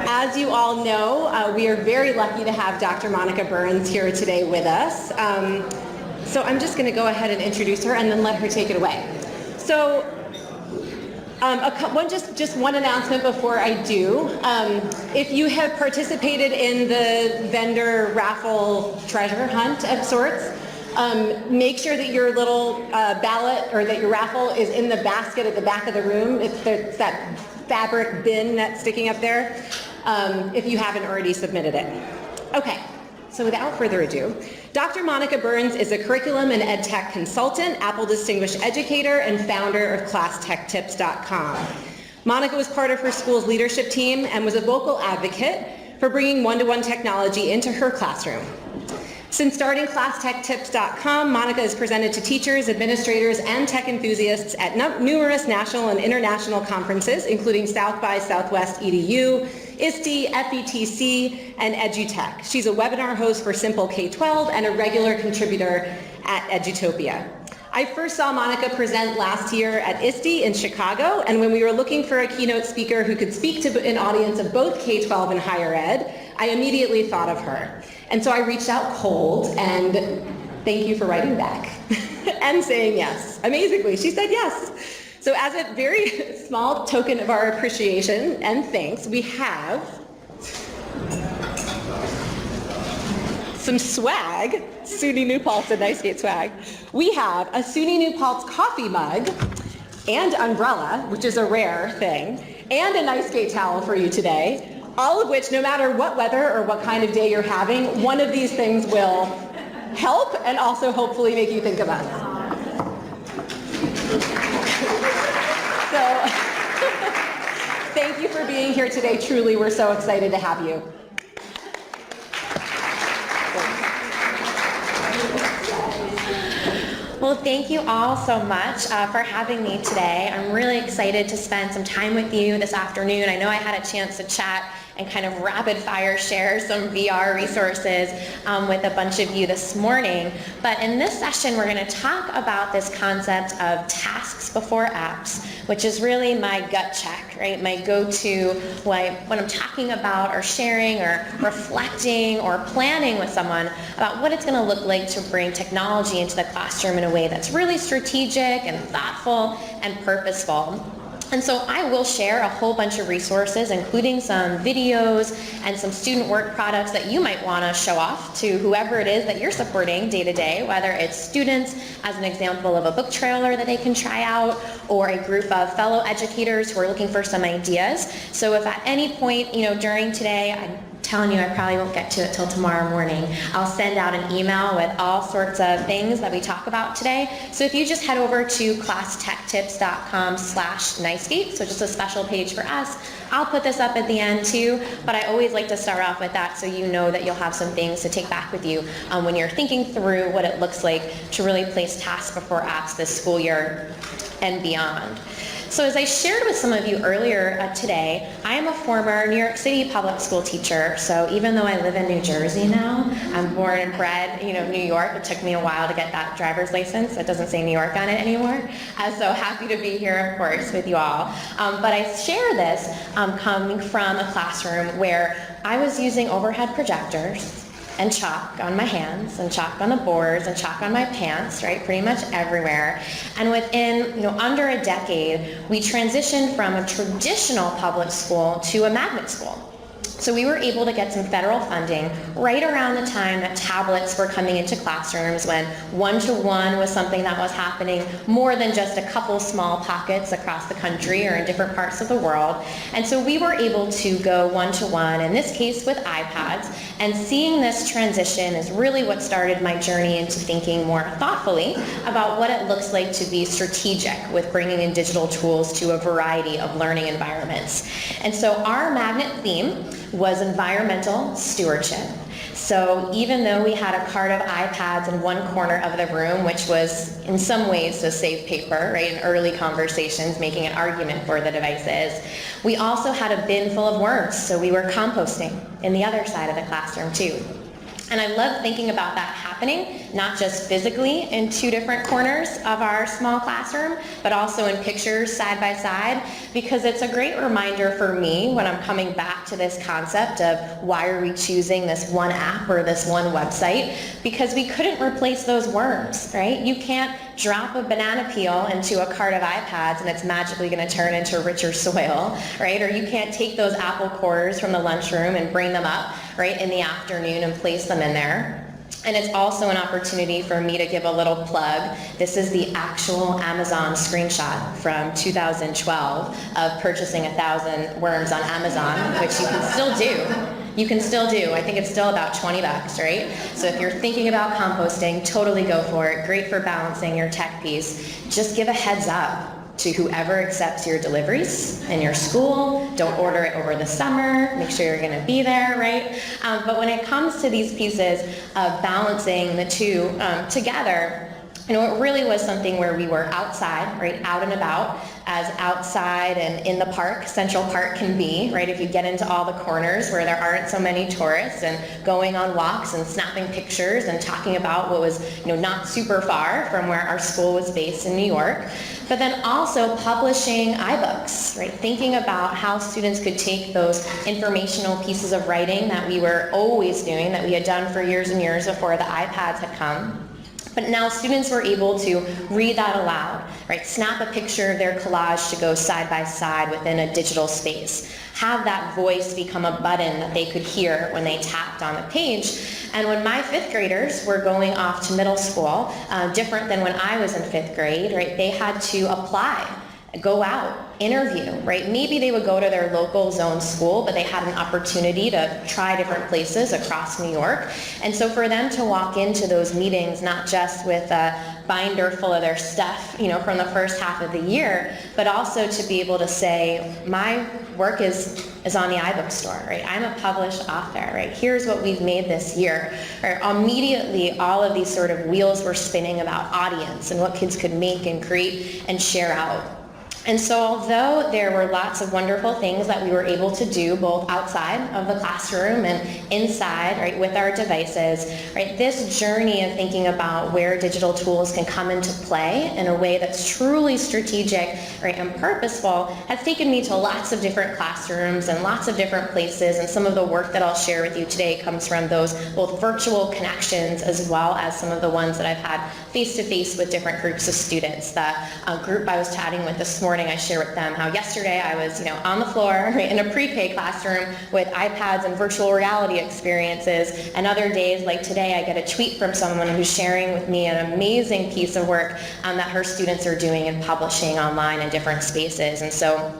As you all know, we are very lucky to have Dr. Monica Burns here today with us. So I'm just going to go ahead and introduce her and then let her take it away. So just one announcement before I do. If you have participated in the vendor raffle treasure hunt of sorts, make sure that your little ballot or that your raffle is in the basket at the back of the room. It's that fabric bin that's sticking up there, if you haven't already submitted it. Okay, so without further ado, Dr. Monica Burns is a Curriculum and EdTech Consultant, Apple Distinguished Educator, and founder of ClassTechTips.com. Monica was part of her school's leadership team and was a vocal advocate for bringing one-to-one technology into her classroom. Since starting ClassTechTips.com, Monica has presented to teachers, administrators, and tech enthusiasts at numerous national and international conferences, including South by Southwest EDU, ISTE, FETC, and EduTECH. She's a webinar host for Simple K-12 and a regular contributor at Edutopia. I first saw Monica present last year at ISTE in Chicago, and when we were looking for a keynote speaker who could speak to an audience of both K-12 and higher ed, I immediately thought of her. And so I reached out cold, and thank you for writing back and saying yes. Amazingly, she said yes. So as a very small token of our appreciation and thanks, we have some swag, SUNY New Paltz and NYSCATE swag. We have a SUNY New Paltz coffee mug and umbrella, which is a rare thing, and a NYSCATE towel for you today. All of which, no matter what weather or what kind of day you're having, one of these things will help and also hopefully make you think of us. So, thank you for being here today. Truly, we're so excited to have you. Well, thank you all so much for having me today. I'm really excited to spend some time with you this afternoon. I know I had a chance to chat and kind of rapid fire share some VR resources with a bunch of you this morning. But in this session, we're going to talk about this concept of tasks before apps, which is really my gut check, right? My go-to when I'm talking about or sharing or reflecting or planning with someone about what it's going to look like to bring technology into the classroom in a way that's really strategic and thoughtful and purposeful. And so I will share a whole bunch of resources, including some videos and some student work products that you might want to show off to whoever it is that you're supporting day to day, whether it's students as an example of a book trailer that they can try out, or a group of fellow educators who are looking for some ideas. So if at any point, during today, I'm telling you I probably won't get to it till tomorrow morning, I'll send out an email with all sorts of things that we talk about today. So if you just head over to classtechtips.com/NYSCATE, so just a special page for us, I'll put this up at the end too, but I always like to start off with that so you know that you'll have some things to take back with you when you're thinking through what it looks like to really place tasks before apps this school year and beyond. So as I shared with some of you earlier today, I am a former New York City public school teacher. So even though I live in New Jersey now, I'm born and bred, New York. It took me a while to get that driver's license. It doesn't say New York on it anymore. So happy to be here, of course, with you all. But I share this coming from a classroom where I was using overhead projectors and chalk on my hands and chalk on the boards and chalk on my pants, right, pretty much everywhere. And within under a decade, we transitioned from a traditional public school to a magnet school. So we were able to get some federal funding right around the time that tablets were coming into classrooms, when one-to-one was something that was happening more than just a couple small pockets across the country or in different parts of the world. And so we were able to go one-to-one, in this case with iPads, and seeing this transition is really what started my journey into thinking more thoughtfully about what it looks like to be strategic with bringing in digital tools to a variety of learning environments. And so our magnet theme was environmental stewardship. So even though we had a cart of iPads in one corner of the room, which was in some ways to save paper, right, in early conversations, making an argument for the devices, we also had a bin full of worms, so we were composting in the other side of the classroom too. And I love thinking about that happening, not just physically in two different corners of our small classroom, but also in pictures side by side, because it's a great reminder for me when I'm coming back to this concept of why are we choosing this one app or this one website, because we couldn't replace those worms, right? You can't drop a banana peel into a cart of iPads and it's magically going to turn into richer soil, right? Or you can't take those apple cores from the lunchroom and bring them up, right, in the afternoon and place them in there. And it's also an opportunity for me to give a little plug. This is the actual Amazon screenshot from 2012 of purchasing 1,000 worms on Amazon, which you can still do. You can still do. I think it's still about 20 bucks, right? So if you're thinking about composting, totally go for it. Great for balancing your tech piece. Just give a heads up to whoever accepts your deliveries in your school. Don't order it over the summer. Make sure you're going to be there, right? But when it comes to these pieces of balancing the two together, you know, it really was something where we were outside, right, out and about, as outside and in the park, Central Park can be, right, if you get into all the corners where there aren't so many tourists, and going on walks and snapping pictures and talking about what was, you know, not super far from where our school was based in New York. But then also publishing iBooks, right, thinking about how students could take those informational pieces of writing that we were always doing, that we had done for years and years before the iPads had come. But now students were able to read that aloud, right? Snap a picture of their collage to go side by side within a digital space. Have that voice become a button that they could hear when they tapped on the page. And when my fifth graders were going off to middle school, different than when I was in fifth grade, right? They had to apply, go out, interview, right? Maybe they would go to their local zone school, but they had an opportunity to try different places across New York. And so for them to walk into those meetings, not just with a binder full of their stuff, you know, from the first half of the year, but also to be able to say, my work is on the iBook store, right? I'm a published author, right? Here's what we've made this year. Right? Immediately, all of these sort of wheels were spinning about audience and what kids could make and create and share out. And so although there were lots of wonderful things that we were able to do both outside of the classroom and inside, right, with our devices, right, this journey of thinking about where digital tools can come into play in a way that's truly strategic, right, and purposeful has taken me to lots of different classrooms and lots of different places, and some of the work that I'll share with you today comes from those both virtual connections as well as some of the ones that I've had face-to-face with different groups of students. The group I was chatting with this morning, I share with them how yesterday I was, you know, on the floor, right, in a pre-K classroom with iPads and virtual reality experiences, and other days like today I get a tweet from someone who's sharing with me an amazing piece of work that her students are doing and publishing online in different spaces. And so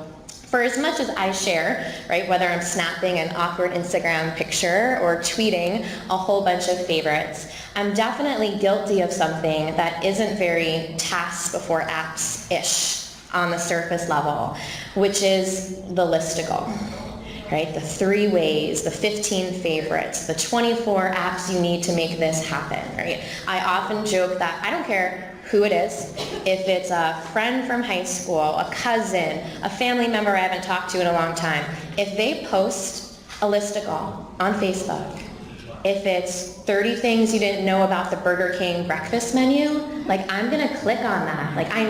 for as much as I share, right, whether I'm snapping an awkward Instagram picture or tweeting a whole bunch of favorites, I'm definitely guilty of something that isn't very tasks before apps-ish on the surface level, which is the listicle, right? The 3 ways, the 15 favorites, the 24 apps you need to make this happen, right? I often joke that I don't care who it is, if it's a friend from high school, a cousin, a family member I haven't talked to in a long time, if they post a listicle on Facebook, if it's 30 things you didn't know about the Burger King breakfast menu, like I'm gonna click on that. Like I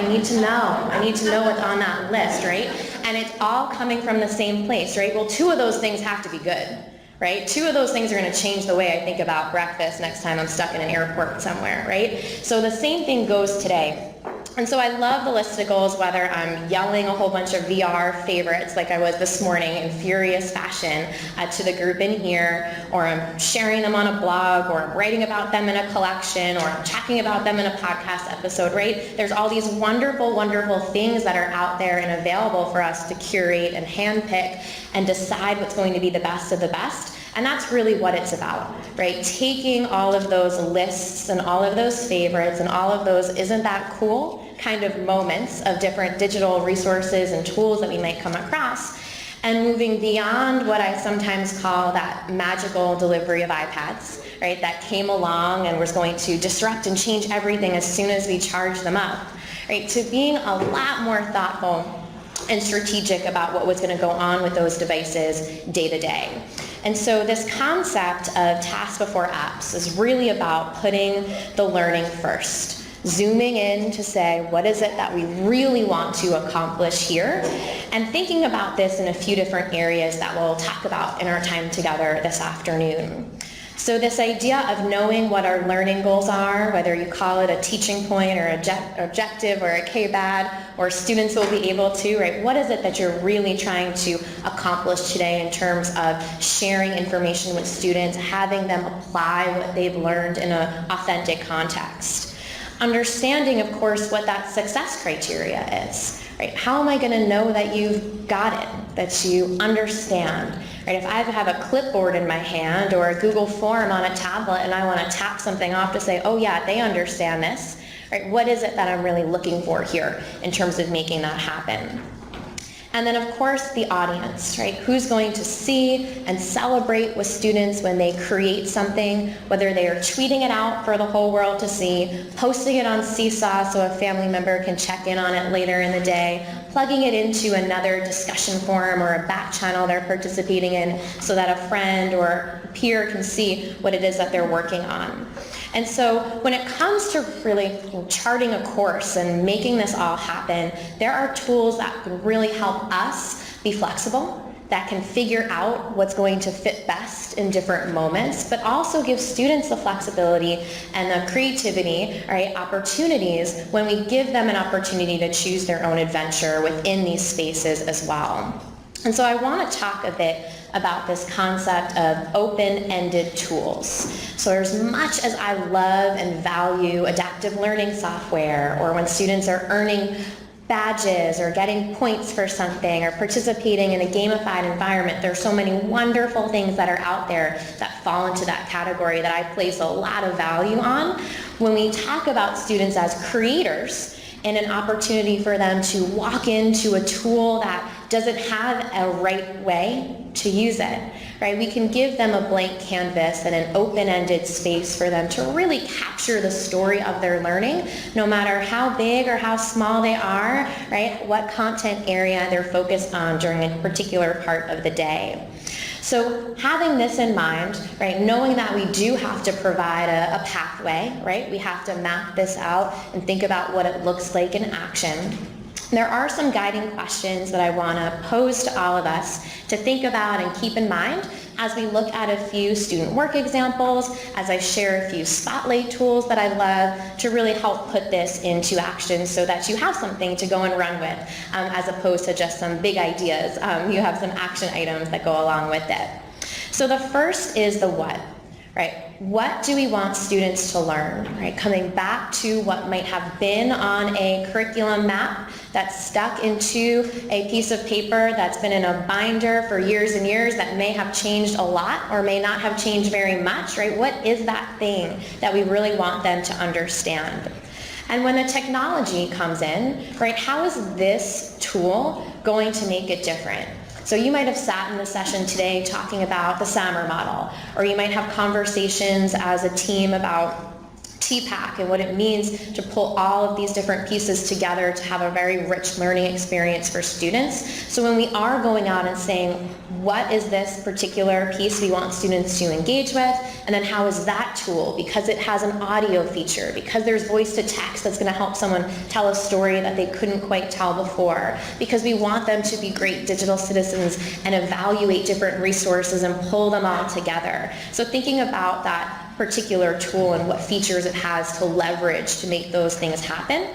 need to know what's on that list, right? And it's all coming from the same place, right? Well, 2 of those things have to be good, right? 2 of those things are gonna change the way I think about breakfast next time I'm stuck in an airport somewhere, right? So the same thing goes today. And so I love the listicles, whether I'm yelling a whole bunch of VR favorites like I was this morning in furious fashion to the group in here, or I'm sharing them on a blog, or I'm writing about them in a collection, or I'm talking about them in a podcast episode, right? There's all these wonderful, wonderful things that are out there and available for us to curate and handpick and decide what's going to be the best of the best. And that's really what it's about, right? Taking all of those lists and all of those favorites and all of those isn't that cool kind of moments of different digital resources and tools that we might come across, and moving beyond what I sometimes call that magical delivery of iPads, right? That came along and was going to disrupt and change everything as soon as we charge them up, right? To being a lot more thoughtful and strategic about what was going to go on with those devices day to day. And so this concept of tasks before apps is really about putting the learning first, zooming in to say, what is it that we really want to accomplish here? And thinking about this in a few different areas that we'll talk about in our time together this afternoon. So this idea of knowing what our learning goals are, whether you call it a teaching point or objective or a KBAD, or students will be able to, right? What is it that you're really trying to accomplish today in terms of sharing information with students, having them apply what they've learned in an authentic context? Understanding, of course, what that success criteria is. Right? How am I going to know that you've got it, that you understand? Right? If I have a clipboard in my hand or a Google form on a tablet and I want to tap something off to say, oh yeah, they understand this, right? What is it that I'm really looking for here in terms of making that happen? And then, of course, the audience, right? Who's going to see and celebrate with students when they create something, whether they are tweeting it out for the whole world to see, posting it on Seesaw so a family member can check in on it later in the day, plugging it into another discussion forum or a back channel they're participating in so that a friend or peer can see what it is that they're working on. And so when it comes to really charting a course and making this all happen, there are tools that can really help us be flexible, that can figure out what's going to fit best in different moments, but also give students the flexibility and the creativity, right, opportunities when we give them an opportunity to choose their own adventure within these spaces as well. And so I want to talk a bit about this concept of open-ended tools. So as much as I love and value adaptive learning software, or when students are earning badges or getting points for something or participating in a gamified environment, there's so many wonderful things that are out there that fall into that category that I place a lot of value on. When we talk about students as creators and an opportunity for them to walk into a tool that doesn't have a right way to use it, right? We can give them a blank canvas and an open-ended space for them to really capture the story of their learning, no matter how big or how small they are, right? What content area they're focused on during a particular part of the day. So having this in mind, right, knowing that we do have to provide a pathway, right? We have to map this out and think about what it looks like in action. There are some guiding questions that I want to pose to all of us to think about and keep in mind as we look at a few student work examples, as I share a few spotlight tools that I love to really help put this into action so that you have something to go and run with, as opposed to just some big ideas. You have some action items that go along with it. So the first is the what. Right? What do we want students to learn? Right? Coming back to what might have been on a curriculum map that's stuck into a piece of paper that's been in a binder for years and years that may have changed a lot or may not have changed very much, right? What is that thing that we really want them to understand? And when the technology comes in, right, how is this tool going to make it different? So you might have sat in the session today talking about the SAMR model, or you might have conversations as a team about TPAC and what it means to pull all of these different pieces together to have a very rich learning experience for students. So when we are going out and saying, what is this particular piece we want students to engage with, and then how is that tool, because it has an audio feature, because there's voice to text that's going to help someone tell a story that they couldn't quite tell before, because we want them to be great digital citizens and evaluate different resources and pull them all together. So thinking about that particular tool and what features it has to leverage to make those things happen.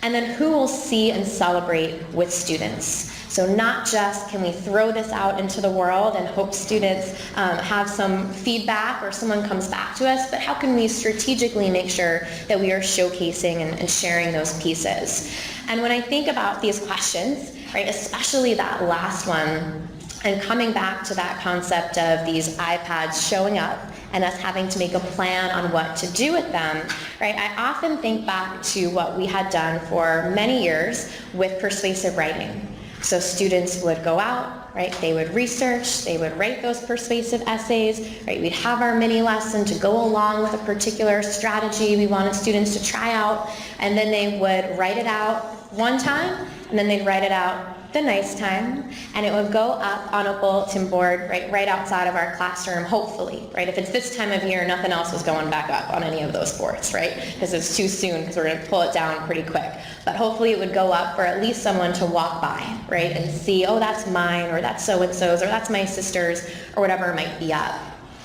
And then who will see and celebrate with students. So not just can we throw this out into the world and hope students have some feedback or someone comes back to us, but how can we strategically make sure that we are showcasing and sharing those pieces? And when I think about these questions, right, especially that last one, and coming back to that concept of these iPads showing up and us having to make a plan on what to do with them, right? I often think back to what we had done for many years with persuasive writing. So students would go out, right? They would research, they would write those persuasive essays, right? We'd have our mini lesson to go along with a particular strategy we wanted students to try out, and then they would write it out one time, and then they'd write it out the nice time, and it would go up on a bulletin board right outside of our classroom, hopefully, right? If it's this time of year, nothing else was going back up on any of those boards, right? Because it's too soon, because we're going to pull it down pretty quick. But hopefully it would go up for at least someone to walk by, right? And see, oh, that's mine, or that's so-and-so's, or that's my sister's, or whatever might be up.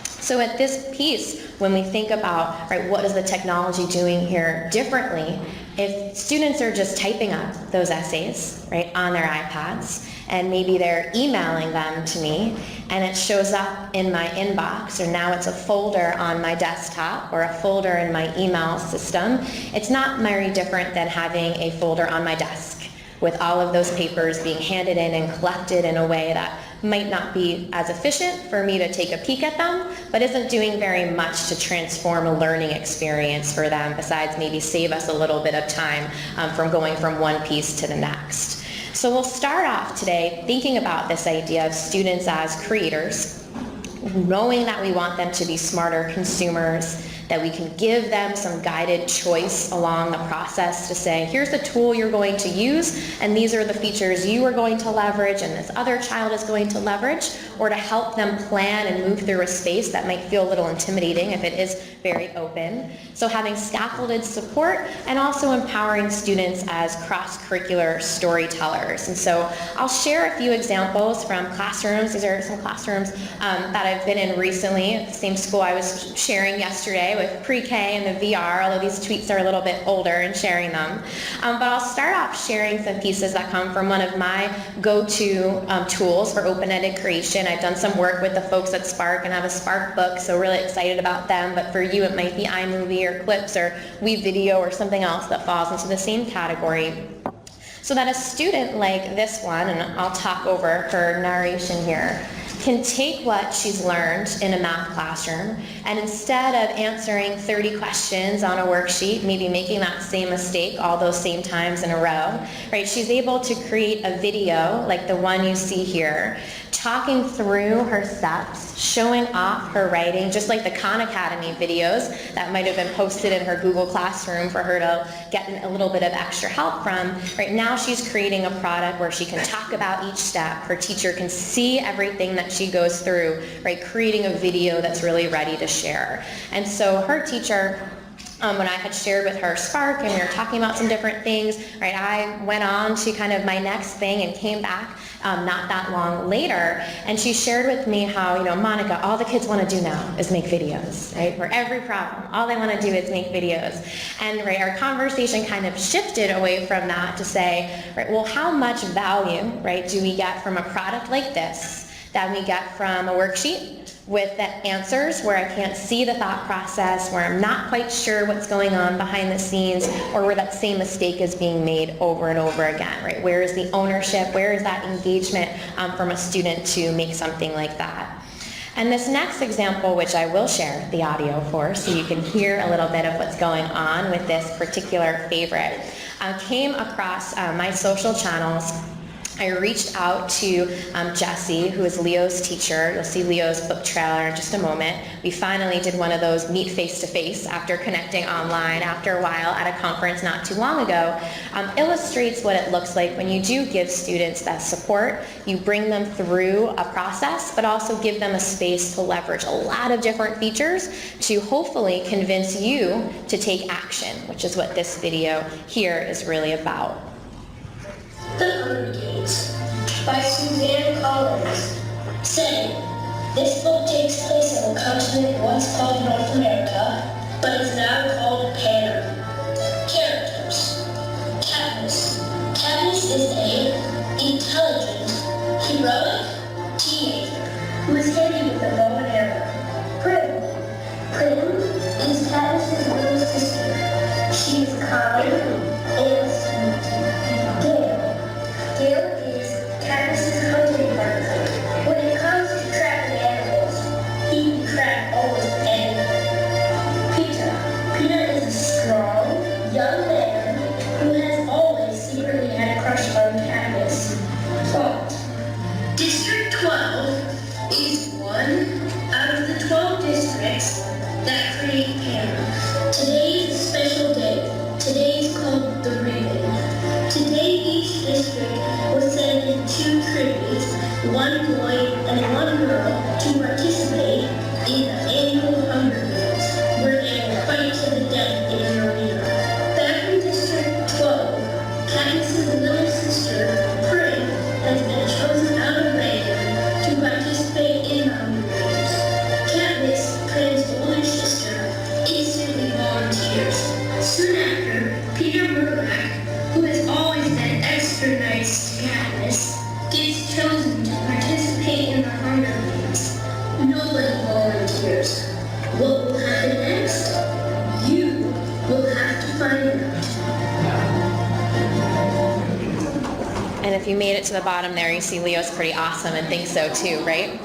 So at this piece, when we think about, right, what is the technology doing here differently, if students are just typing up those essays, right, on their iPads, and maybe they're emailing them to me, and it shows up in my inbox, or now it's a folder on my desktop, or a folder in my email system, it's not very different than having a folder on my desk with all of those papers being handed in and collected in a way that might not be as efficient for me to take a peek at them, but isn't doing very much to transform a learning experience for them, besides maybe save us a little bit of time from going from one piece to the next. So we'll start off today thinking about this idea of students as creators, knowing that we want them to be smarter consumers, that we can give them some guided choice along the process to say, here's the tool you're going to use, and these are the features you are going to leverage and this other child is going to leverage, or to help them plan and move through a space that might feel a little intimidating if it is very open. So having scaffolded support and also empowering students as cross-curricular storytellers. And so I'll share a few examples from classrooms. These are some classrooms that I've been in recently at the same school I was sharing yesterday with pre-K and the VR, although these tweets are a little bit older and sharing them. But I'll start off sharing some pieces that come from one of my go-to tools for open-ended creation. I've done some work with the folks at Spark and have a Spark book, so really excited about them. But for you, it might be iMovie or Clips or WeVideo or something else that falls into the same category. So that a student like this one, and I'll talk over her narration here, can take what she's learned in a math classroom, and instead of answering 30 questions on a worksheet, maybe making that same mistake all those same times in a row, right, she's able to create a video like the one you see here, talking through her steps, showing off her writing, just like the Khan Academy videos that might have been posted in her Google Classroom for her to get a little bit of extra help from. Right now she's creating a product where she can talk about each step, her teacher can see everything that she goes through, right, creating a video that's really ready to share. And so her teacher, when I had shared with her Spark and we were talking about some different things, right, I went on to kind of my next thing and came back not that long later, and she shared with me how, you know, Monica, all the kids want to do now is make videos, right? For every problem, all they want to do is make videos. And right, our conversation kind of shifted away from that to say, right, well, how much value, right, do we get from a product like this that we get from a worksheet with the answers where I can't see the thought process, where I'm not quite sure what's going on behind the scenes, or where that same mistake is being made over and over again, right? Where is the ownership? Where is that engagement from a student to make something like that? And this next example, which I will share the audio for so you can hear a little bit of what's going on with this particular favorite, came across my social channels. I reached out to Jessie, who is Leo's teacher. You'll see Leo's book trailer in just a moment. We finally did one of those meet face-to-face after connecting online after a while at a conference not too long ago. Illustrates what it looks like when you do give students that support. You bring them through a process, but also give them a space to leverage a lot of different features to hopefully convince you to take action, which is what this video here is really about. The Hunger Games by Suzanne Collins. Setting: this book takes place on a continent once called North America, but is now called Panama. Characters: Katniss. Katniss is a intelligent, heroic teenager who is handy with a bow and arrow. Prim. Prim is Katniss's little sister. She is kind and sweet. Gale is Katniss's hunting partner. When it comes to tracking animals, he can track almost anything. Peter is a strong, young man who has always secretly had a crush on Katniss. Plot: District 12 is one out of the 12 districts that create Panama. Today is a special day. Today is called if you made it to the bottom there, you see Leo's pretty awesome and thinks so too, right?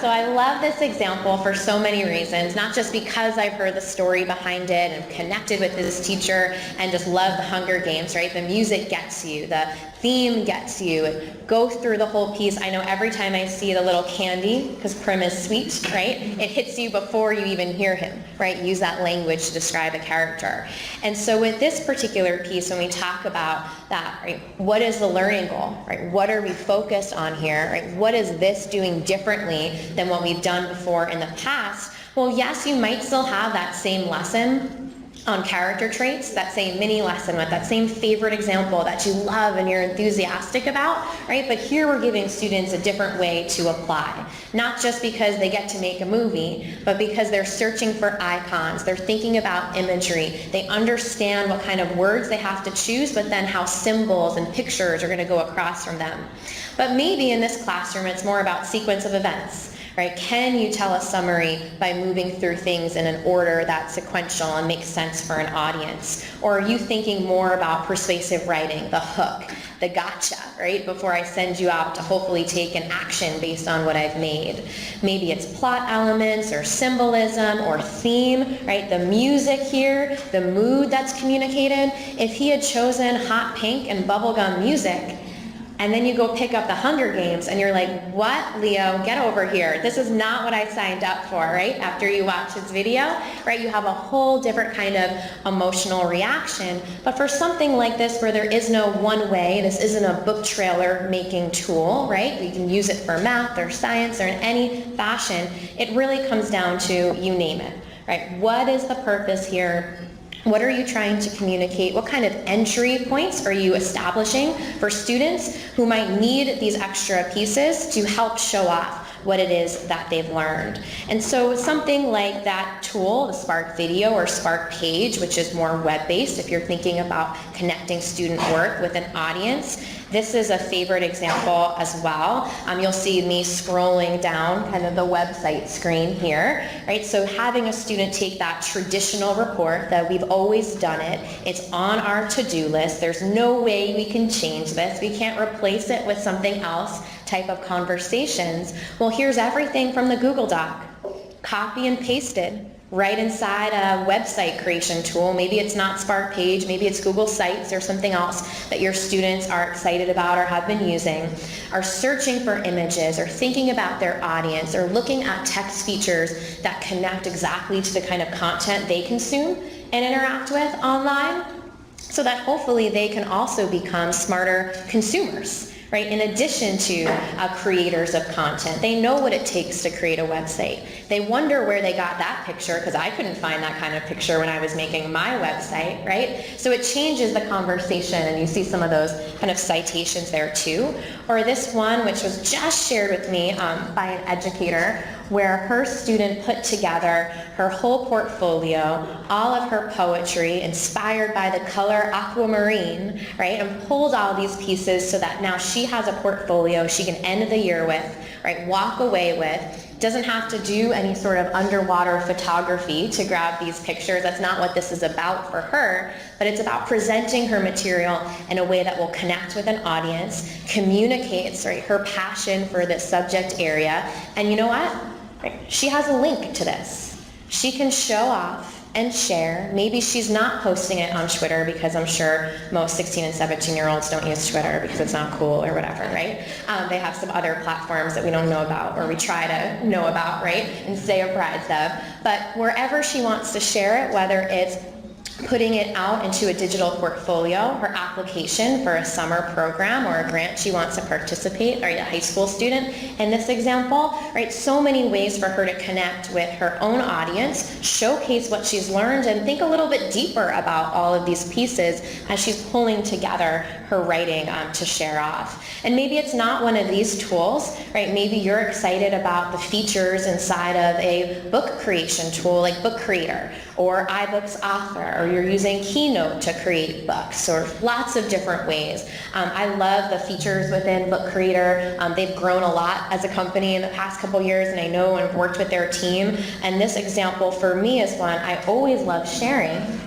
So I love this example for so many reasons, not just because I've heard the story behind it and connected with this teacher and just love the Hunger Games, right? The music gets you, the theme gets you. Go through the whole piece. I know every time I see the little candy, because Prim is sweet, right? It hits you before you even hear him, right? Use that language to describe a character. And so with this particular piece, when we talk about that, right, what is the learning goal, right? What are we focused on here, right? What is this doing differently than what we've done before in the past? Well, yes, you might still have that same lesson on character traits, that same mini lesson with that same favorite example that you love and you're enthusiastic about, right? But here we're giving students a different way to apply, not just because they get to make a movie, but because they're searching for icons, they're thinking about imagery, they understand what kind of words they have to choose, but then how symbols and pictures are going to go across from them. But maybe in this classroom it's more about sequence of events. Right? Can you tell a summary by moving through things in an order that's sequential and makes sense for an audience? Or are you thinking more about persuasive writing, the hook, the gotcha, right? Before I send you out to hopefully take an action based on what I've made. Maybe it's plot elements or symbolism or theme, right? The music here, the mood that's communicated. If he had chosen hot pink and bubblegum music, and then you go pick up the Hunger Games and you're like, what, Leo, get over here. This is not what I signed up for, right? After you watch this video, right? You have a whole different kind of emotional reaction. But for something like this where there is no one way, this isn't a book trailer making tool, right? You can use it for math or science or in any fashion. It really comes down to, you name it, right? What is the purpose here? What are you trying to communicate? What kind of entry points are you establishing for students who might need these extra pieces to help show off what it is that they've learned? And so something like that tool, the Spark Video or Spark Page, which is more web-based if you're thinking about connecting student work with an audience, this is a favorite example as well. You'll see me scrolling down kind of the website screen here, right? So having a student take that traditional report that we've always done it, it's on our to-do list, there's no way we can change this, we can't replace it with something else type of conversations. Well, here's everything from the Google Doc, copy and pasted right inside a website creation tool. Maybe it's not Spark Page, maybe it's Google Sites or something else that your students are excited about or have been using, are searching for images or thinking about their audience or looking at text features that connect exactly to the kind of content they consume and interact with online, so that hopefully they can also become smarter consumers. Right? In addition to creators of content. They know what it takes to create a website. They wonder where they got that picture, because I couldn't find that kind of picture when I was making my website, right? So it changes the conversation, and you see some of those kind of citations there too. Or this one, which was just shared with me by an educator, where her student put together her whole portfolio, all of her poetry, inspired by the color aquamarine, right, and pulled all these pieces so that now she has a portfolio she can end the year with, right, walk away with, doesn't have to do any sort of underwater photography to grab these pictures. That's not what this is about for her, but it's about presenting her material in a way that will connect with an audience, communicates, right, her passion for this subject area, and you know what? She has a link to this. She can show off and share. Maybe she's not posting it on Twitter, because I'm sure most 16 and 17-year-olds don't use Twitter because it's not cool or whatever, right? They have some other platforms that we don't know about, or we try to know about, right, and stay apprised of. But wherever she wants to share it, whether it's putting it out into a digital portfolio, her application for a summer program or a grant she wants to participate, or a high school student in this example, right? So many ways for her to connect with her own audience, showcase what she's learned, and think a little bit deeper about all of these pieces as she's pulling together her writing to share off. And maybe it's not one of these tools, right? Maybe you're excited about the features inside of a book creation tool like Book Creator or iBooks Author, or you're using Keynote to create books, or lots of different ways. I love the features within Book Creator. They've grown a lot as a company in the past couple years, and I know and worked with their team. And this example for me is one I always love sharing,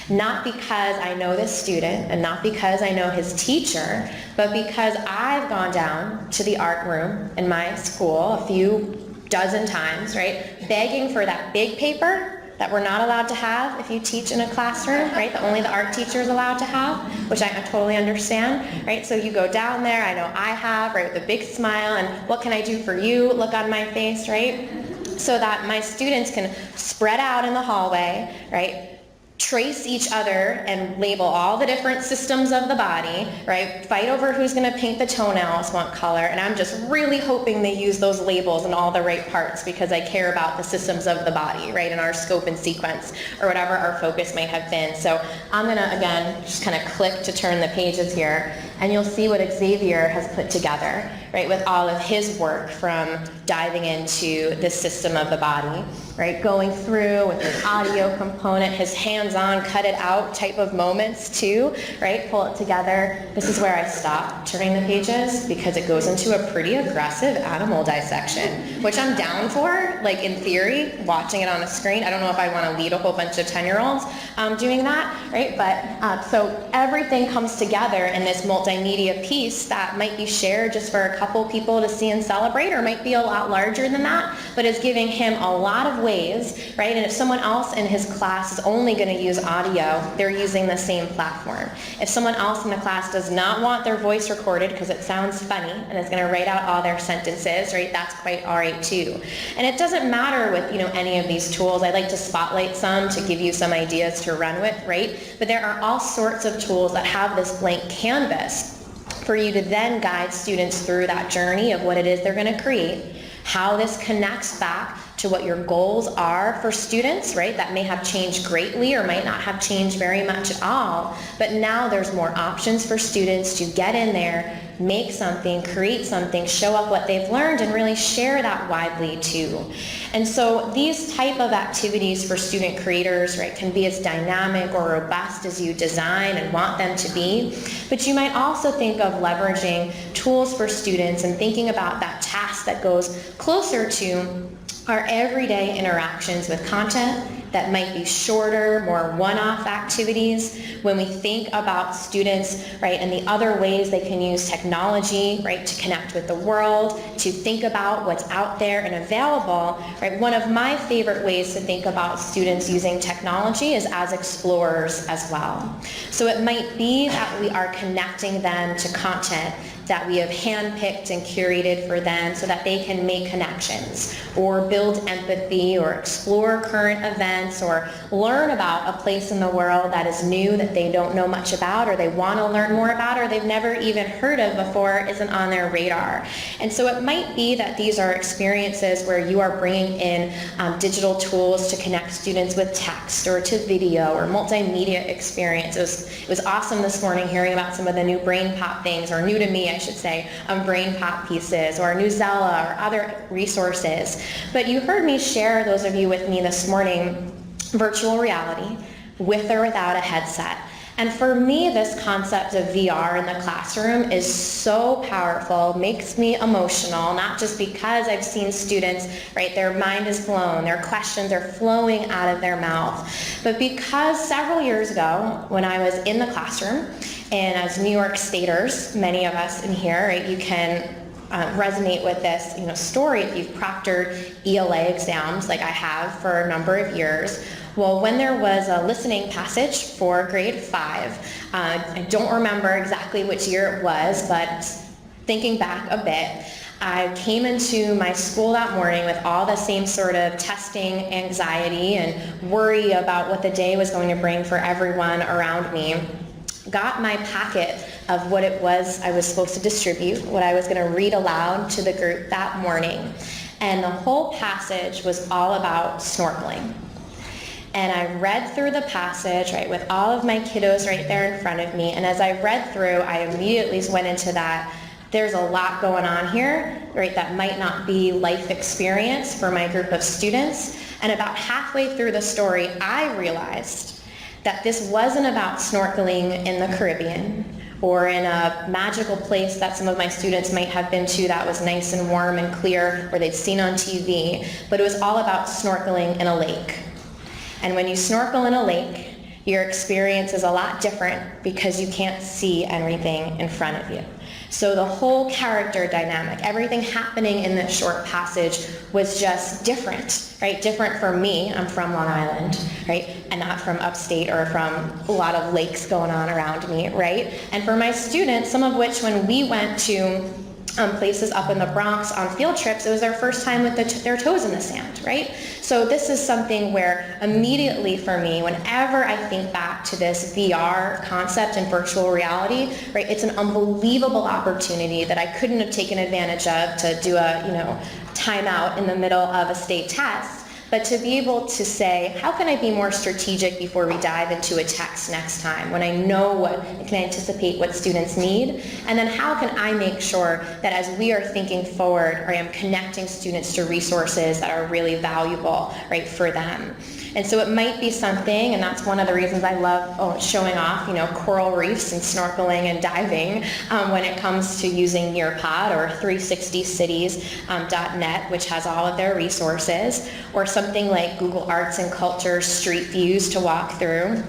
Not because I know this student and not because I know his teacher, but because I've gone down to the art room in my school a few dozen times, right, begging for that big paper that we're not allowed to have if you teach in a classroom, right, that only the art teacher is allowed to have, which I totally understand, right? So you go down there, I know I have, right, with a big smile, and what can I do for you, look on my face, right? So that my students can spread out in the hallway, right, trace each other and label all the different systems of the body, right? Fight over who's going to paint the toenails what color, and I'm just really hoping they use those labels in all the right parts because I care about the systems of the body, right, in our scope and sequence, or whatever our focus may have been. So I'm going to, again, just kind of click to turn the pages here, and you'll see what Xavier has put together, right, with all of his work from diving into the system of the body, right, going through with his audio component, his hands-on, cut it out type of moments too, right, pull it together. This is where I stop turning the pages because it goes into a pretty aggressive animal dissection, which I'm down for, like in theory, watching it on a screen. I don't know if I want to lead a whole bunch of 10-year-olds doing that, right, but so everything comes together in this multimedia piece that might be shared just for a couple people to see and celebrate, or might be a lot larger than that, but is giving him a lot of ways, right? And if someone else in his class is only going to use audio, they're using the same platform. If someone else in the class does not want their voice recorded because it sounds funny and is going to write out all their sentences, right, that's quite all right too. And it doesn't matter with, you know, any of these tools. I like to spotlight some to give you some ideas to run with, right? But there are all sorts of tools that have this blank canvas for you to then guide students through that journey of what it is they're going to create, how this connects back to what your goals are for students, right? That may have changed greatly or might not have changed very much at all, but now there's more options for students to get in there, make something, create something, show up what they've learned, and really share that widely too. And so these type of activities for student creators, right, can be as dynamic or robust as you design and want them to be, but you might also think of leveraging tools for students and thinking about that task that goes closer to our everyday interactions with content that might be shorter, more one-off activities. When we think about students, right, and the other ways they can use technology, right, to connect with the world, to think about what's out there and available, right, one of my favorite ways to think about students using technology is as explorers as well. So it might be that we are connecting them to content that we have handpicked and curated for them so that they can make connections or build empathy or explore current events or learn about a place in the world that is new that they don't know much about or they want to learn more about or they've never even heard of before, isn't on their radar. And so it might be that these are experiences where you are bringing in digital tools to connect students with text or to video or multimedia experiences. It was awesome this morning hearing about some of the new brain pop things, or new to me, I should say, brain pop pieces or Newsella or other resources. But you heard me share, those of you with me this morning, virtual reality with or without a headset. And for me, this concept of VR in the classroom is so powerful, makes me emotional, not just because I've seen students, right, their mind is blown, their questions are flowing out of their mouth, but because several years ago, when I was in the classroom, and as New York Staters, many of us in here, right, you can resonate with this, story if you've proctored ELA exams like I have for a number of years. Well, when there was a listening passage for grade 5, I don't remember exactly which year it was, but thinking back a bit, I came into my school that morning with all the same sort of testing anxiety and worry about what the day was going to bring for everyone around me. Got my packet of what it was I was supposed to distribute, what I was going to read aloud to the group that morning. And the whole passage was all about snorkeling. And I read through the passage, right, with all of my kiddos right there in front of me. And as I read through, I immediately went into that, there's a lot going on here, right, that might not be life experience for my group of students. And about halfway through the story, I realized that this wasn't about snorkeling in the Caribbean or in a magical place that some of my students might have been to that was nice and warm and clear or they'd seen on TV, but it was all about snorkeling in a lake. And when you snorkel in a lake, Your experience is a lot different because you can't see anything in front of you. So the whole character dynamic, everything happening in this short passage was just different, right? Different for me, I'm from Long Island, right? And not from upstate or from a lot of lakes going on around me, right? And for my students, some of which when we went to places up in the Bronx on field trips, it was their first time with their toes in the sand, right? So this is something where immediately for me, whenever I think back to this VR concept and virtual reality, right, it's an unbelievable opportunity that I couldn't have taken advantage of to do a, timeout in the middle of a state test. But to be able to say, how can I be more strategic before we dive into a text next time when I know what, I can anticipate what students need? And then how can I make sure that as we are thinking forward, I am connecting students to resources that are really valuable, right, for them? And so it might be something, and that's one of the reasons I love showing off, coral reefs and snorkeling and diving when it comes to using Nearpod or 360cities.net, which has all of their resources, or something like Google Arts and Culture Street Views to walk through.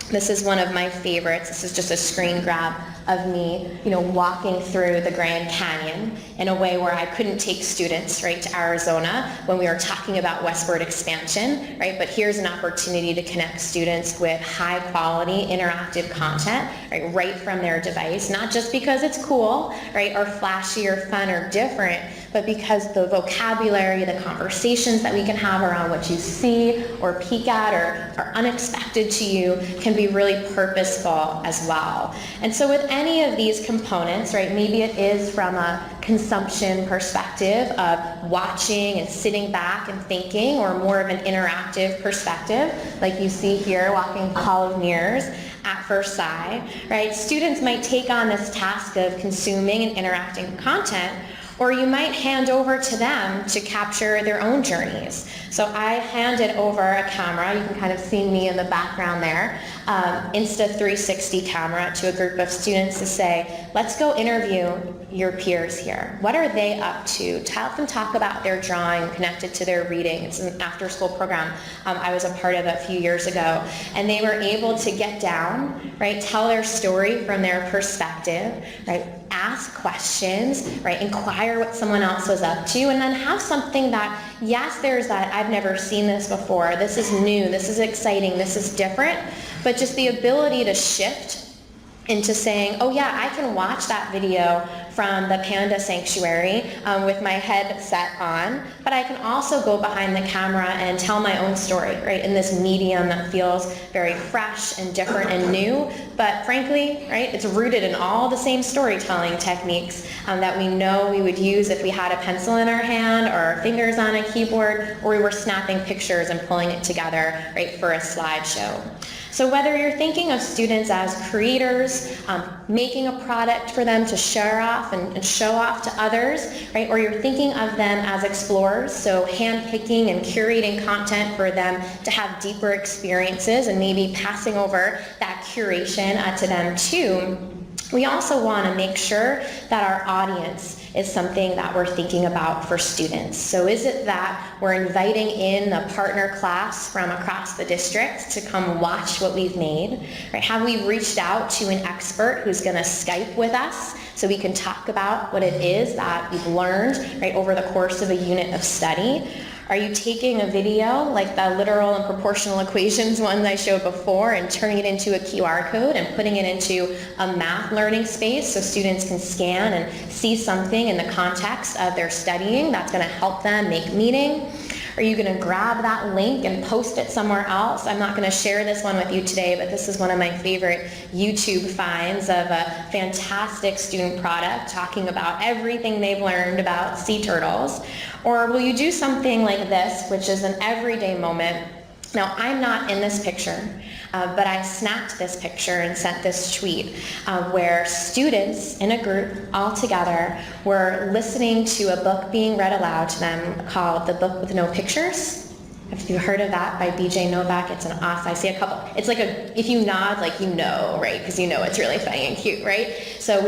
This is one of my favorites. This is just a screen grab of me, walking through the Grand Canyon in a way where I couldn't take students, right, to Arizona when we were talking about westward expansion, right? But here's an opportunity to connect students with high quality interactive content, right from their device, not just because it's cool, right, or flashy or fun or different, but because the vocabulary, the conversations that we can have around what you see or peek at or are unexpected to you can be really purposeful as well. And so with any of these components, right, maybe it is from a consumption perspective of watching and sitting back and thinking, or more of an interactive perspective, like you see here walking Hall of Mirrors at first sight, right? Students might take on this task of consuming and interacting with content, or you might hand over to them to capture their own journeys. So I handed over a camera, you can kind of see me in the background there, Insta360 camera to a group of students to say, let's go interview your peers here. What are they up to? To help them talk about their drawing connected to their reading. It's an after-school program I was a part of a few years ago. And they were able to get down, right, tell their story from their perspective, right, ask questions, right, inquire what someone else was up to, and then have something that, yes, there's that, I've never seen this before, this is new, this is exciting, this is different, but just the ability to shift into saying, oh yeah, I can watch that video from the Panda Sanctuary with my headset on, but I can also go behind the camera and tell my own story, right, in this medium that feels very fresh and different and new, but frankly, right, it's rooted in all the same storytelling techniques that we know we would use if we had a pencil in our hand or our fingers on a keyboard, or we were snapping pictures and pulling it together, right, for a slideshow. So whether you're thinking of students as creators, making a product for them to share off and show off to others, right? Or you're thinking of them as explorers, so handpicking and curating content for them to have deeper experiences and maybe passing over that curation to them too. We also want to make sure that our audience is something that we're thinking about for students. So is it that we're inviting in the partner class from across the district to come watch what we've made? Right? Have we reached out to an expert who's going to Skype with us so we can talk about what it is that we've learned, right, over the course of a unit of study? Are you taking a video like the literal and proportional equations ones I showed before and turning it into a QR code and putting it into a math learning space so students can scan and see something in the context of their studying that's going to help them make meaning? Are you going to grab that link and post it somewhere else? I'm not going to share this one with you today, but this is one of my favorite YouTube finds of a fantastic student product talking about everything they've learned about sea turtles. Or will you do something like this, which is an everyday moment? Now, I'm not in this picture, but I snapped this picture and sent this tweet where students in a group all together were listening to a book being read aloud to them called The Book with No Pictures. If you heard of that by BJ Novak, it's an awesome, I see a couple. It's like if you nod, like you know, right? Because you know it's really funny and cute, right? So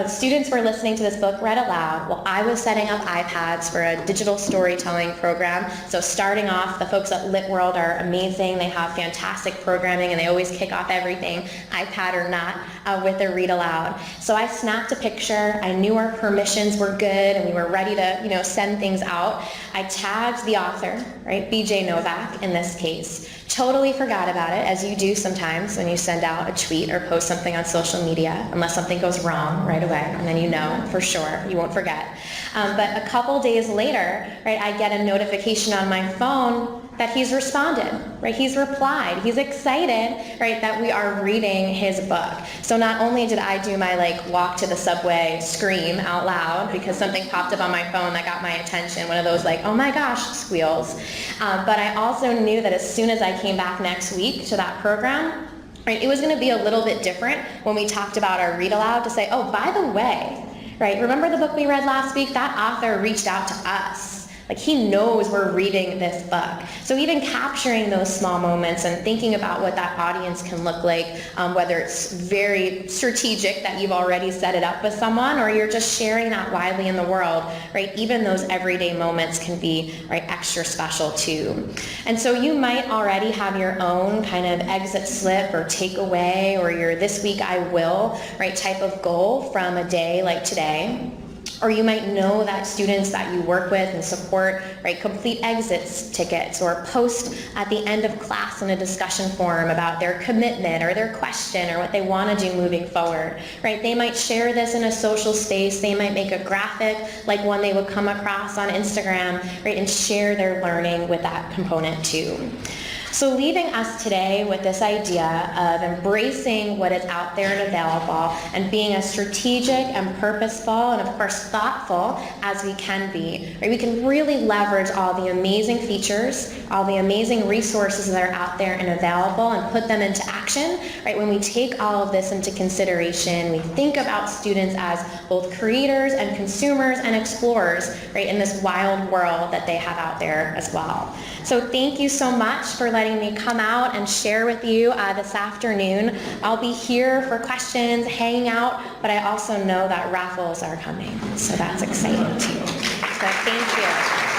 students were listening to this book read aloud while I was setting up iPads for a digital storytelling program. So starting off, the folks at Lit World are amazing. They have fantastic programming and they always kick off everything, iPad or not, with their read aloud. So I snapped a picture. I knew our permissions were good and we were ready to, send things out. I tagged the author, right? BJ Novak in this case. Totally forgot about it, as you do sometimes when you send out a tweet or post something on social media, unless something goes wrong right away, and then you know for sure, you won't forget. But a couple days later, right, I get a notification on my phone that he's responded, right? He's replied. He's excited, right, that we are reading his book. So not only did I do my walk to the subway scream out loud because something popped up on my phone that got my attention, one of those oh my gosh squeals, but I also knew that as soon as I came back next week to that program, right, it was going to be a little bit different when we talked about our read aloud to say, oh, by the way, right, remember the book we read last week? That author reached out to us. He knows we're reading this book. So even capturing those small moments and thinking about what that audience can look like, whether it's very strategic that you've already set it up with someone or you're just sharing that widely in the world, right? Even those everyday moments can be, right, extra special too. And so you might already have your own kind of exit slip or takeaway or your this week I will, right, type of goal from a day like today. Or you might know that students that you work with and support, right, complete exits tickets or post at the end of class in a discussion forum about their commitment or their question or what they want to do moving forward, right? They might share this in a social space. They might make a graphic like one they would come across on Instagram, right, and share their learning with that component too. So leaving us today with this idea of embracing what is out there and available and being as strategic and purposeful and of course thoughtful as we can be, right? We can really leverage all the amazing features, all the amazing resources that are out there and available and put them into action, right? When we take all of this into consideration, we think about students as both creators and consumers and explorers, right, in this wild world that they have out there as well. So thank you so much for letting me come out and share with you this afternoon. I'll be here for questions, hanging out, but I also know that raffles are coming, so that's exciting too. So thank you.